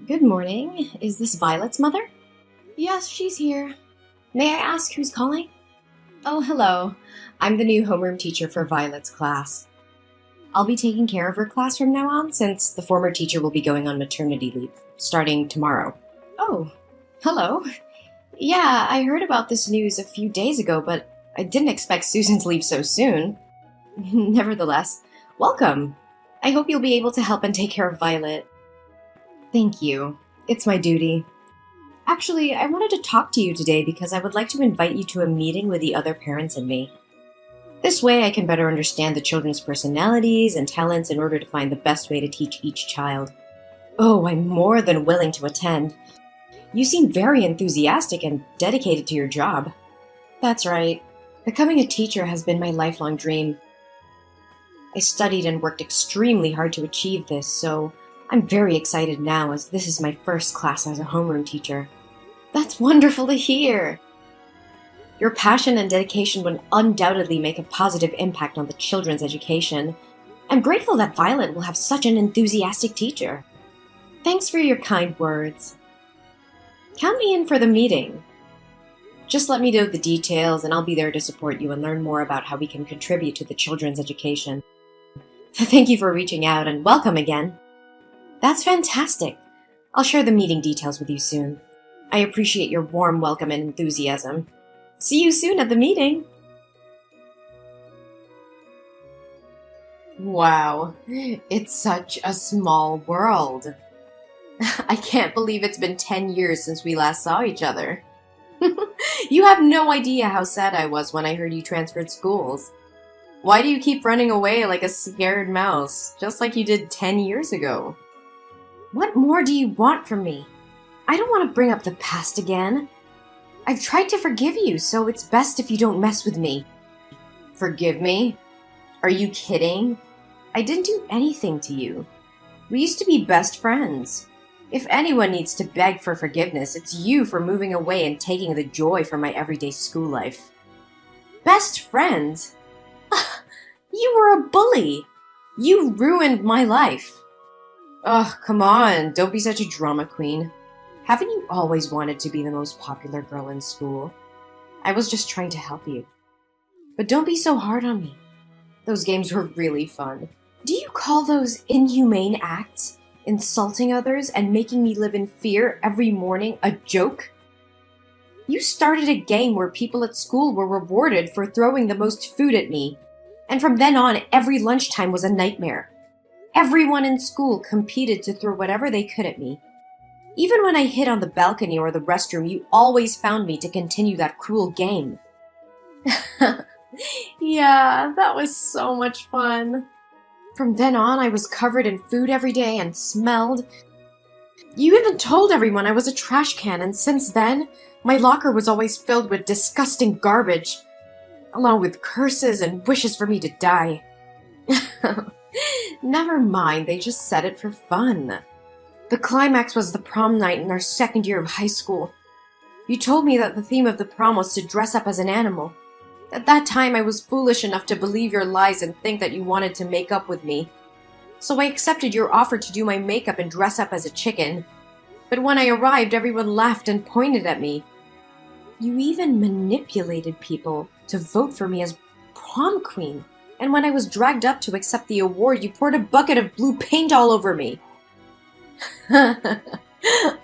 Good morning. Is this Violet's mother? Yes, she's here. May I ask who's calling? Oh, hello. I'm the new homeroom teacher for Violet's class. I'll be taking care of her class from now on since the former teacher will be going on maternity leave, starting tomorrow. Oh, hello. Yeah, I heard about this news a few days ago, but I didn't expect Susan to leave so soon. Nevertheless, welcome. I hope you'll be able to help and take care of Violet. Thank you. It's my duty. Actually, I wanted to talk to you today because I would like to invite you to a meeting with the other parents and me. This way I can better understand the children's personalities and talents in order to find the best way to teach each child. Oh, I'm more than willing to attend. You seem very enthusiastic and dedicated to your job. That's right. Becoming a teacher has been my lifelong dream. I studied and worked extremely hard to achieve this, so I'm very excited now as this is my first class as a homeroom teacher. That's wonderful to hear! Your passion and dedication would undoubtedly make a positive impact on the children's education. I'm grateful that Violet will have such an enthusiastic teacher. Thanks for your kind words. Count me in for the meeting. Just let me know the details and I'll be there to support you and learn more about how we can contribute to the children's education. Thank you for reaching out and welcome again. That's fantastic. I'll share the meeting details with you soon. I appreciate your warm welcome and enthusiasm. See you soon at the meeting. Wow, it's such a small world. I can't believe it's been 10 years since we last saw each other. You have no idea how sad I was when I heard you transferred schools. Why do you keep running away like a scared mouse, just like you did 10 years ago? What more do you want from me? I don't want to bring up the past again. I've tried to forgive you, so it's best if you don't mess with me. Forgive me? Are you kidding? I didn't do anything to you. We used to be best friends. If anyone needs to beg for forgiveness, it's you for moving away and taking the joy from my everyday school life. Best friends? You were a bully. You ruined my life. Ugh, come on, don't be such a drama queen. Haven't you always wanted to be the most popular girl in school? I was just trying to help you. But don't be so hard on me. Those games were really fun. Do you call those inhumane acts, insulting others and making me live in fear every morning, a joke? You started a game where people at school were rewarded for throwing the most food at me, and from then on, every lunchtime was a nightmare. Everyone in school competed to throw whatever they could at me. Even when I hid on the balcony or the restroom, you always found me to continue that cruel game. Yeah, that was so much fun. From then on, I was covered in food every day and smelled. You even told everyone I was a trash can, and since then, my locker was always filled with disgusting garbage, along with curses and wishes for me to die. Never mind, they just said it for fun. The climax was the prom night in our second year of high school. You told me that the theme of the prom was to dress up as an animal. At that time, I was foolish enough to believe your lies and think that you wanted to make up with me. So I accepted your offer to do my makeup and dress up as a chicken. But when I arrived, everyone laughed and pointed at me. You even manipulated people to vote for me as prom queen. And when I was dragged up to accept the award, you poured a bucket of blue paint all over me.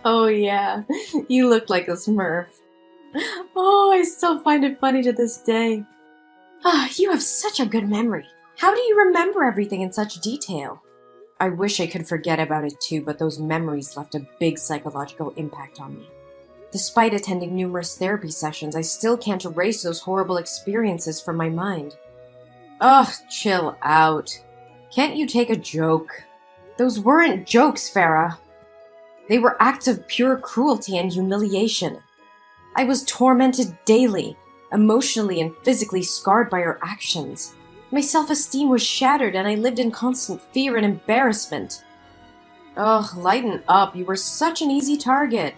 Oh yeah, you looked like a Smurf. Oh, I still find it funny to this day. You have such a good memory. How do you remember everything in such detail? I wish I could forget about it too, but those memories left a big psychological impact on me. Despite attending numerous therapy sessions, I still can't erase those horrible experiences from my mind. Ugh, chill out. Can't you take a joke? Those weren't jokes, Farah. They were acts of pure cruelty and humiliation. I was tormented daily, emotionally and physically scarred by your actions. My self-esteem was shattered and I lived in constant fear and embarrassment. Ugh, lighten up. You were such an easy target.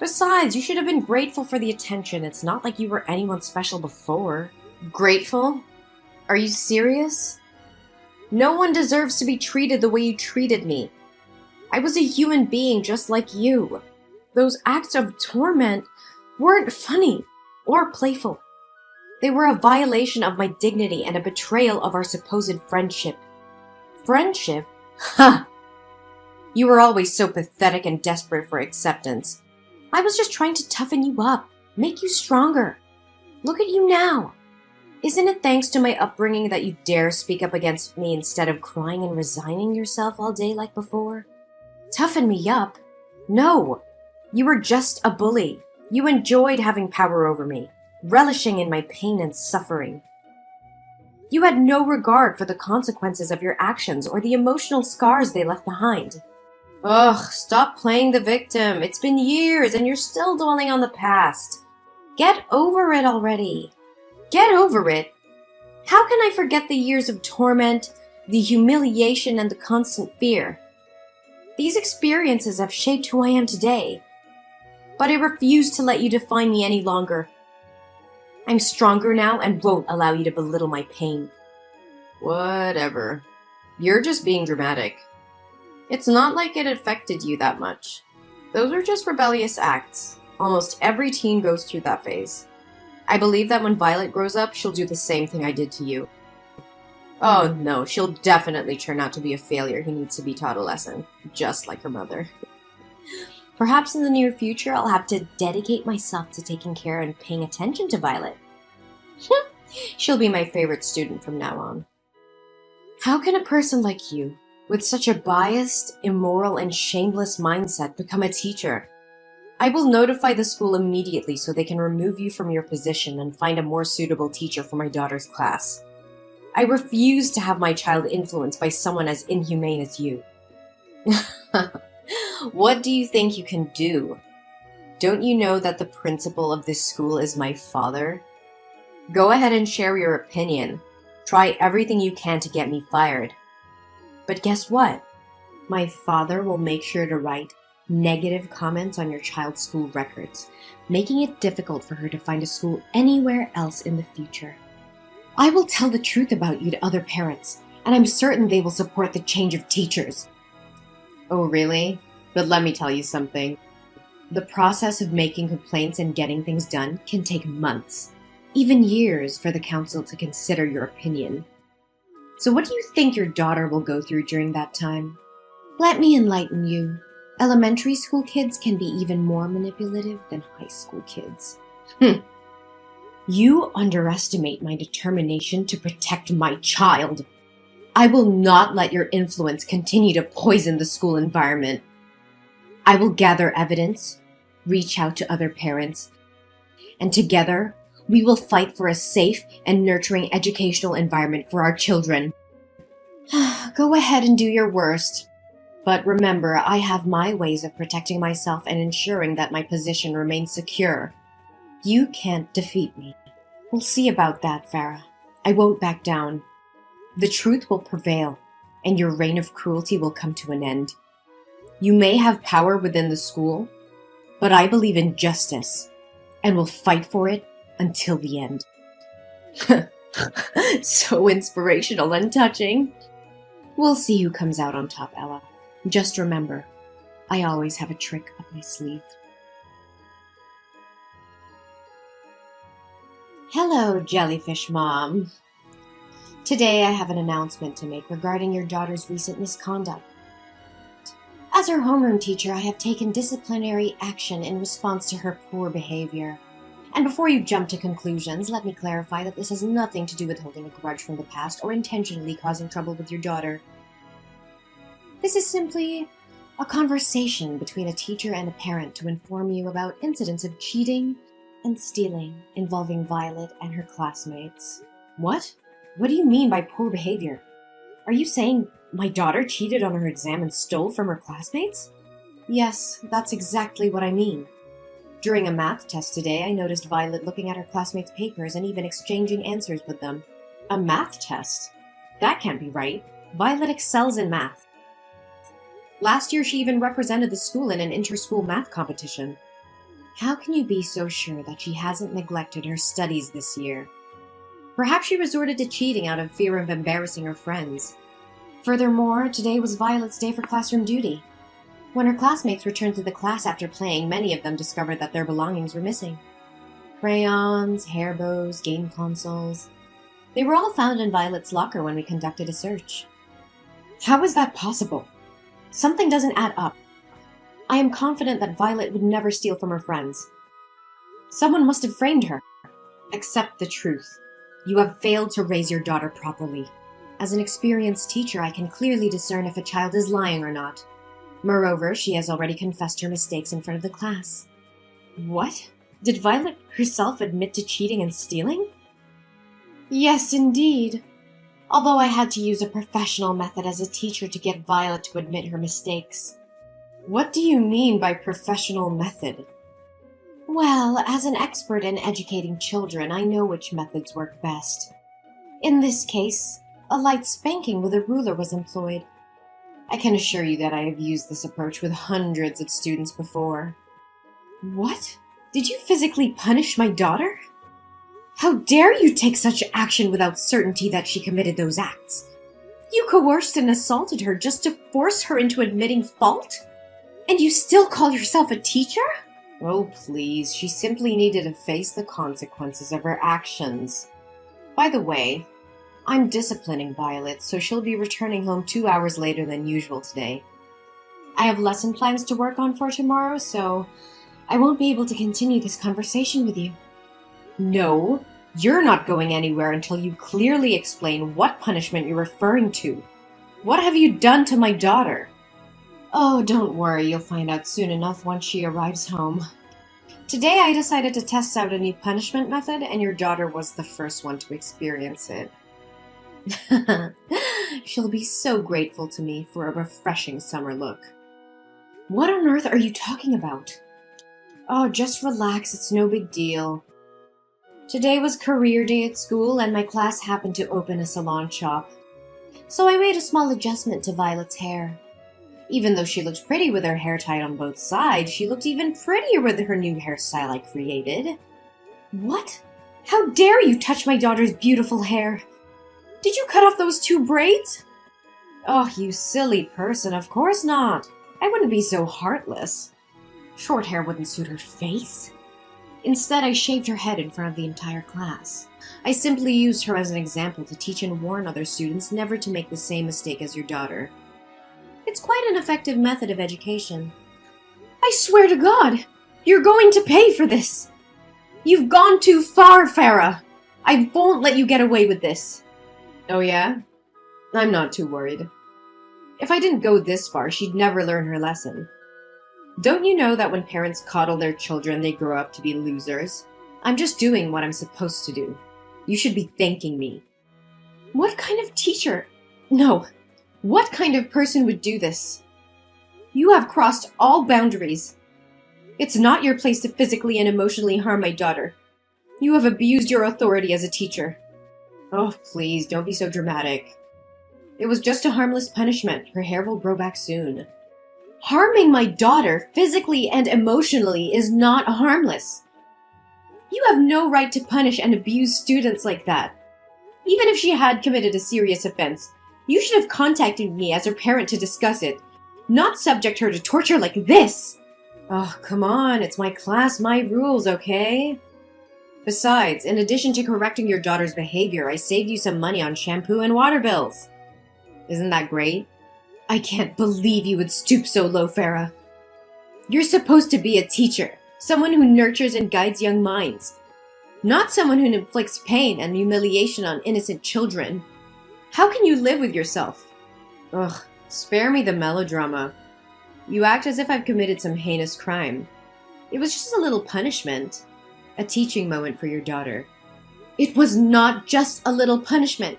Besides, you should have been grateful for the attention. It's not like you were anyone special before. Grateful? Are you serious? No one deserves to be treated the way you treated me. I was a human being just like you. Those acts of torment weren't funny or playful. They were a violation of my dignity and a betrayal of our supposed friendship. Friendship? Ha! You were always so pathetic and desperate for acceptance. I was just trying to toughen you up, make you stronger. Look at you now. Isn't it thanks to my upbringing that you dare speak up against me instead of crying and resigning yourself all day like before? Toughen me up? No. You were just a bully. You enjoyed having power over me, relishing in my pain and suffering. You had no regard for the consequences of your actions or the emotional scars they left behind. Ugh, stop playing the victim. It's been years and you're still dwelling on the past. Get over it already. Get over it. How can I forget the years of torment, the humiliation, and the constant fear? These experiences have shaped who I am today, but I refuse to let you define me any longer. I'm stronger now and won't allow you to belittle my pain. Whatever. You're just being dramatic. It's not like it affected you that much. Those are just rebellious acts. Almost every teen goes through that phase. I believe that when Violet grows up, she'll do the same thing I did to you. Oh no, she'll definitely turn out to be a failure who needs to be taught a lesson, just like her mother. Perhaps in the near future, I'll have to dedicate myself to taking care and paying attention to Violet. She'll be my favorite student from now on. How can a person like you, with such a biased, immoral, and shameless mindset, become a teacher? I will notify the school immediately so they can remove you from your position and find a more suitable teacher for my daughter's class. I refuse to have my child influenced by someone as inhumane as you. What do you think you can do? Don't you know that the principal of this school is my father? Go ahead and share your opinion. Try everything you can to get me fired. But guess what? My father will make sure to write negative comments on your child's school records, making it difficult for her to find a school anywhere else in the future. I will tell the truth about you to other parents, and I'm certain they will support the change of teachers. Oh, really? But let me tell you something. The process of making complaints and getting things done can take months, even years, for the council to consider your opinion. So what do you think your daughter will go through during that time? Let me enlighten you. Elementary school kids can be even more manipulative than high school kids. You underestimate my determination to protect my child. I will not let your influence continue to poison the school environment. I will gather evidence, reach out to other parents, and together we will fight for a safe and nurturing educational environment for our children. Go ahead and do your worst. But remember, I have my ways of protecting myself and ensuring that my position remains secure. You can't defeat me. We'll see about that, Farah. I won't back down. The truth will prevail, and your reign of cruelty will come to an end. You may have power within the school, but I believe in justice, and will fight for it until the end. So inspirational and touching. We'll see who comes out on top, Ella. Just remember, I always have a trick up my sleeve. Hello, Jellyfish Mom. Today I have an announcement to make regarding your daughter's recent misconduct. As her homeroom teacher, I have taken disciplinary action in response to her poor behavior. And before you jump to conclusions, let me clarify that this has nothing to do with holding a grudge from the past or intentionally causing trouble with your daughter. This is simply a conversation between a teacher and a parent to inform you about incidents of cheating and stealing involving Violet and her classmates. What? What do you mean by poor behavior? Are you saying my daughter cheated on her exam and stole from her classmates? Yes, that's exactly what I mean. During a math test today, I noticed Violet looking at her classmates' papers and even exchanging answers with them. A math test? That can't be right. Violet excels in math. Last year, she even represented the school in an inter-school math competition. How can you be so sure that she hasn't neglected her studies this year? Perhaps she resorted to cheating out of fear of embarrassing her friends. Furthermore, today was Violet's day for classroom duty. When her classmates returned to the class after playing, many of them discovered that their belongings were missing. Crayons, hair bows, game consoles. They were all found in Violet's locker when we conducted a search. How is that possible? Something doesn't add up. I am confident that Violet would never steal from her friends. Someone must have framed her. Accept the truth. You have failed to raise your daughter properly. As an experienced teacher, I can clearly discern if a child is lying or not. Moreover, she has already confessed her mistakes in front of the class. What? Did Violet herself admit to cheating and stealing? Yes, indeed. Although I had to use a professional method as a teacher to get Violet to admit her mistakes. What do you mean by professional method? Well, as an expert in educating children, I know which methods work best. In this case, a light spanking with a ruler was employed. I can assure you that I have used this approach with hundreds of students before. What? Did you physically punish my daughter? How dare you take such action without certainty that she committed those acts? You coerced and assaulted her just to force her into admitting fault? And you still call yourself a teacher? Oh, please, she simply needed to face the consequences of her actions. By the way, I'm disciplining Violet, so she'll be returning home 2 hours later than usual today. I have lesson plans to work on for tomorrow, so I won't be able to continue this conversation with you. No, you're not going anywhere until you clearly explain what punishment you're referring to. What have you done to my daughter? Oh, don't worry, you'll find out soon enough once she arrives home. Today I decided to test out a new punishment method, and your daughter was the first one to experience it. She'll be so grateful to me for a refreshing summer look. What on earth are you talking about? Oh, just relax, it's no big deal. Today was career day at school, and my class happened to open a salon shop. So I made a small adjustment to Violet's hair. Even though she looked pretty with her hair tied on both sides, she looked even prettier with her new hairstyle I created. What? How dare you touch my daughter's beautiful hair? Did you cut off those 2 braids? Oh, you silly person, of course not. I wouldn't be so heartless. Short hair wouldn't suit her face. Instead, I shaved her head in front of the entire class. I simply used her as an example to teach and warn other students never to make the same mistake as your daughter. It's quite an effective method of education. I swear to God, you're going to pay for this. You've gone too far, Farah. I won't let you get away with this. Oh yeah? I'm not too worried. If I didn't go this far, she'd never learn her lesson. Don't you know that when parents coddle their children, they grow up to be losers? I'm just doing what I'm supposed to do. You should be thanking me. What kind of teacher? No. What kind of person would do this? You have crossed all boundaries. It's not your place to physically and emotionally harm my daughter. You have abused your authority as a teacher. Oh, please, don't be so dramatic. It was just a harmless punishment. Her hair will grow back soon. Harming my daughter physically and emotionally is not harmless. You have no right to punish and abuse students like that. Even if she had committed a serious offense, you should have contacted me as her parent to discuss it, not subject her to torture like this. Oh, come on, it's my class, my rules, okay? Besides, in addition to correcting your daughter's behavior, I saved you some money on shampoo and water bills. Isn't that great? I can't believe you would stoop so low, Farah. You're supposed to be a teacher, someone who nurtures and guides young minds, not someone who inflicts pain and humiliation on innocent children. How can you live with yourself? Ugh, spare me the melodrama. You act as if I've committed some heinous crime. It was just a little punishment. A teaching moment for your daughter. It was not just a little punishment.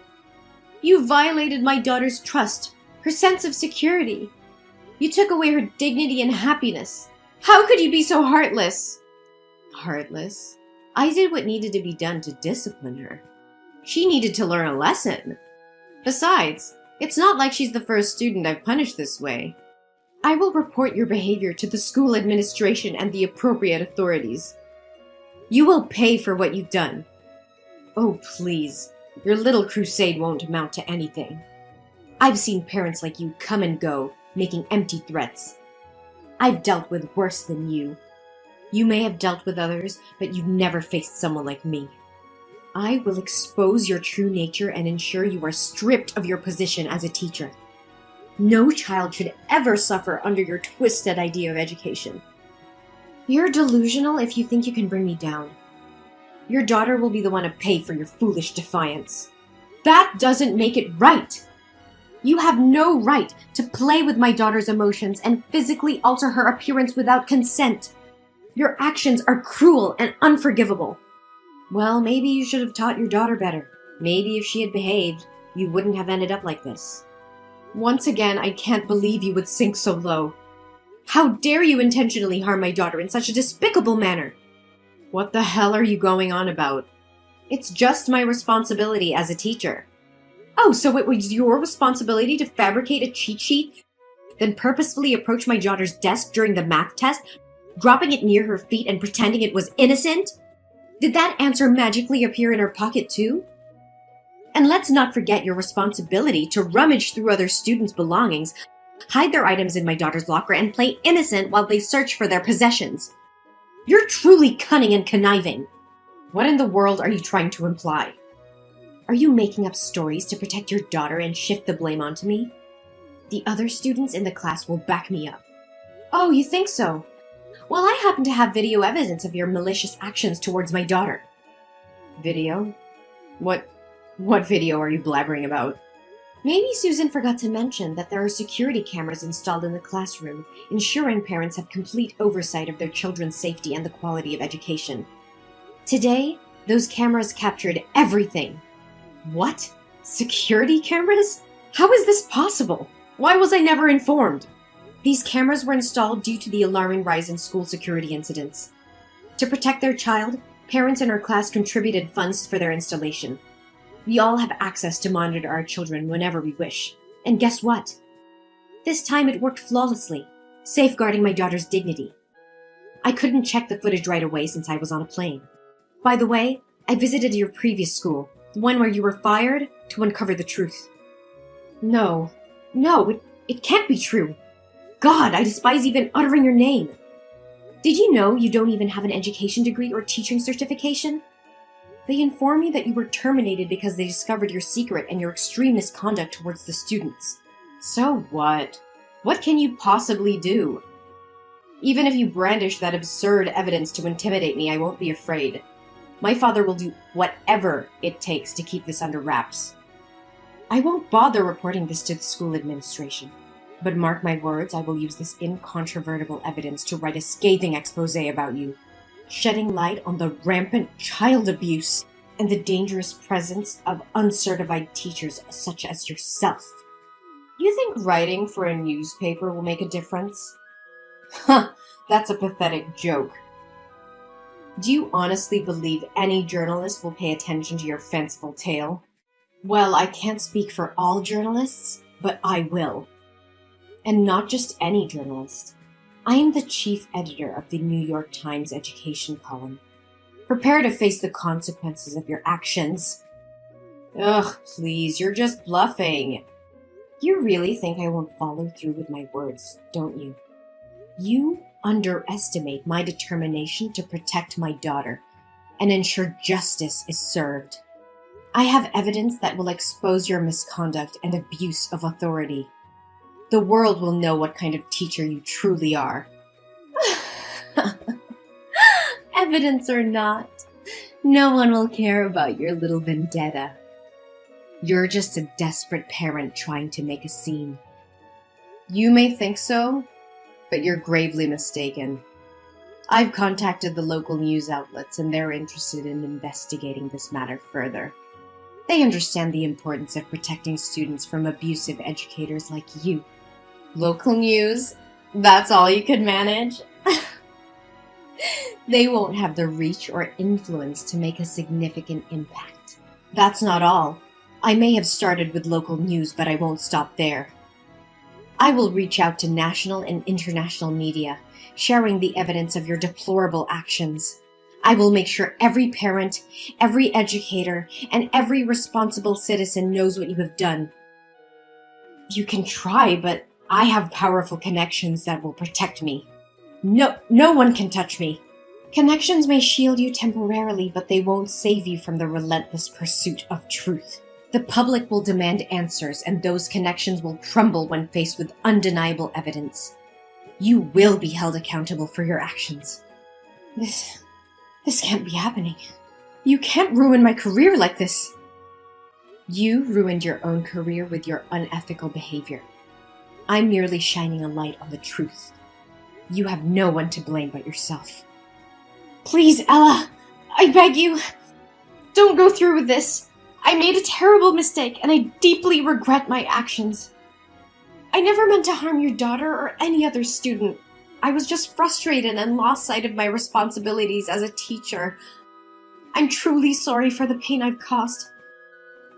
You violated my daughter's trust, her sense of security. You took away her dignity and happiness. How could you be so heartless? Heartless? I did what needed to be done to discipline her. She needed to learn a lesson. Besides, it's not like she's the first student I've punished this way. I will report your behavior to the school administration and the appropriate authorities. You will pay for what you've done. Oh, please. Your little crusade won't amount to anything. I've seen parents like you come and go, making empty threats. I've dealt with worse than you. You may have dealt with others, but you've never faced someone like me. I will expose your true nature and ensure you are stripped of your position as a teacher. No child should ever suffer under your twisted idea of education. You're delusional if you think you can bring me down. Your daughter will be the one to pay for your foolish defiance. That doesn't make it right! You have no right to play with my daughter's emotions and physically alter her appearance without consent. Your actions are cruel and unforgivable. Well, maybe you should have taught your daughter better. Maybe if she had behaved, you wouldn't have ended up like this. Once again, I can't believe you would sink so low. How dare you intentionally harm my daughter in such a despicable manner? What the hell are you going on about? It's just my responsibility as a teacher. Oh, so it was your responsibility to fabricate a cheat sheet, then purposefully approach my daughter's desk during the math test, dropping it near her feet and pretending it was innocent? Did that answer magically appear in her pocket too? And let's not forget your responsibility to rummage through other students' belongings, hide their items in my daughter's locker, and play innocent while they search for their possessions. You're truly cunning and conniving. What in the world are you trying to imply? Are you making up stories to protect your daughter and shift the blame onto me? The other students in the class will back me up. Oh, you think so? Well, I happen to have video evidence of your malicious actions towards my daughter. Video? What video are you blabbering about? Maybe Susan forgot to mention that there are security cameras installed in the classroom, ensuring parents have complete oversight of their children's safety and the quality of education. Today, those cameras captured everything. What? Security cameras? How is this possible? Why was I never informed? These cameras were installed due to the alarming rise in school security incidents. To protect their child, parents in our class contributed funds for their installation. We all have access to monitor our children whenever we wish. And guess what? This time it worked flawlessly, safeguarding my daughter's dignity. I couldn't check the footage right away since I was on a plane. By the way, I visited your previous school, the one where you were fired, to uncover the truth. No, it can't be true. God, I despise even uttering your name. Did you know you don't even have an education degree or teaching certification? They informed me that you were terminated because they discovered your secret and your extreme misconduct towards the students. So what? What can you possibly do? Even if you brandish that absurd evidence to intimidate me, I won't be afraid. My father will do whatever it takes to keep this under wraps. I won't bother reporting this to the school administration. But mark my words, I will use this incontrovertible evidence to write a scathing expose about you, shedding light on the rampant child abuse and the dangerous presence of uncertified teachers such as yourself. You think writing for a newspaper will make a difference? Huh, that's a pathetic joke. Do you honestly believe any journalist will pay attention to your fanciful tale? Well, I can't speak for all journalists, but I will. And not just any journalist. I am the chief editor of the New York Times education column. Prepare to face the consequences of your actions. Ugh, please, you're just bluffing. You really think I won't follow through with my words, don't you? You underestimate my determination to protect my daughter and ensure justice is served. I have evidence that will expose your misconduct and abuse of authority. The world will know what kind of teacher you truly are. Evidence or not, no one will care about your little vendetta. You're just a desperate parent trying to make a scene. You may think so, but you're gravely mistaken. I've contacted the local news outlets and they're interested in investigating this matter further. They understand the importance of protecting students from abusive educators like you. Local news? That's all you could manage? They won't have the reach or influence to make a significant impact. That's not all. I may have started with local news, but I won't stop there. I will reach out to national and international media, sharing the evidence of your deplorable actions. I will make sure every parent, every educator, and every responsible citizen knows what you have done. You can try, but I have powerful connections that will protect me. No one can touch me. Connections may shield you temporarily, but they won't save you from the relentless pursuit of truth. The public will demand answers, and those connections will crumble when faced with undeniable evidence. You will be held accountable for your actions. This can't be happening. You can't ruin my career like this. You ruined your own career with your unethical behavior. I'm merely shining a light on the truth. You have no one to blame but yourself. Please, Ella, I beg you, don't go through with this. I made a terrible mistake, and I deeply regret my actions. I never meant to harm your daughter or any other student. I was just frustrated and lost sight of my responsibilities as a teacher. I'm truly sorry for the pain I've caused.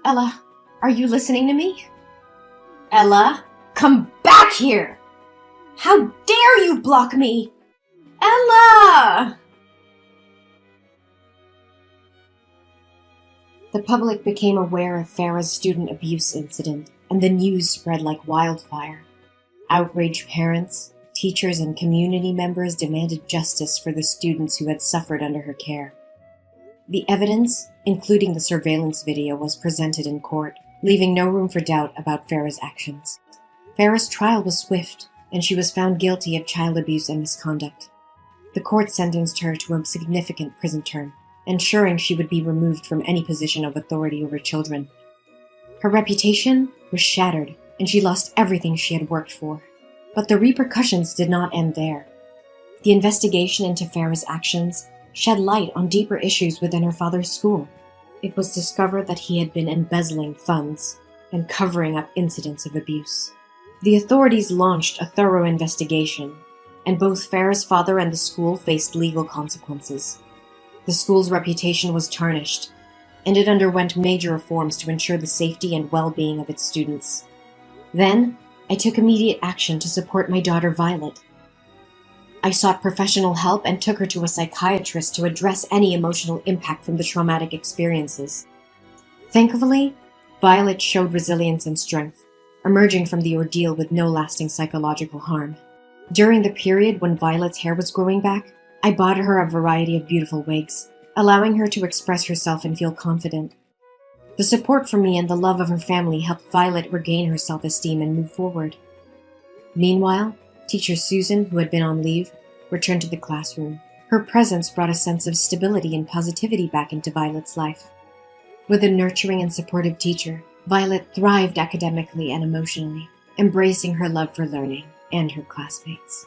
Ella, are you listening to me? Ella, come back here! How dare you block me? Ella! The public became aware of Farah's student abuse incident, and the news spread like wildfire. Outraged parents, teachers, and community members demanded justice for the students who had suffered under her care. The evidence, including the surveillance video, was presented in court, leaving no room for doubt about Farah's actions. Farah's trial was swift, and she was found guilty of child abuse and misconduct. The court sentenced her to a significant prison term, ensuring she would be removed from any position of authority over children. Her reputation was shattered, and she lost everything she had worked for. But the repercussions did not end there. The investigation into Farah's actions shed light on deeper issues within her father's school. It was discovered that he had been embezzling funds and covering up incidents of abuse. The authorities launched a thorough investigation, and both Farah's father and the school faced legal consequences. The school's reputation was tarnished, and it underwent major reforms to ensure the safety and well-being of its students. Then, I took immediate action to support my daughter Violet. I sought professional help and took her to a psychiatrist to address any emotional impact from the traumatic experiences. Thankfully, Violet showed resilience and strength, emerging from the ordeal with no lasting psychological harm. During the period when Violet's hair was growing back, I bought her a variety of beautiful wigs, allowing her to express herself and feel confident. The support from me and the love of her family helped Violet regain her self-esteem and move forward. Meanwhile, teacher Susan, who had been on leave, returned to the classroom. Her presence brought a sense of stability and positivity back into Violet's life. With a nurturing and supportive teacher, Violet thrived academically and emotionally, embracing her love for learning and her classmates.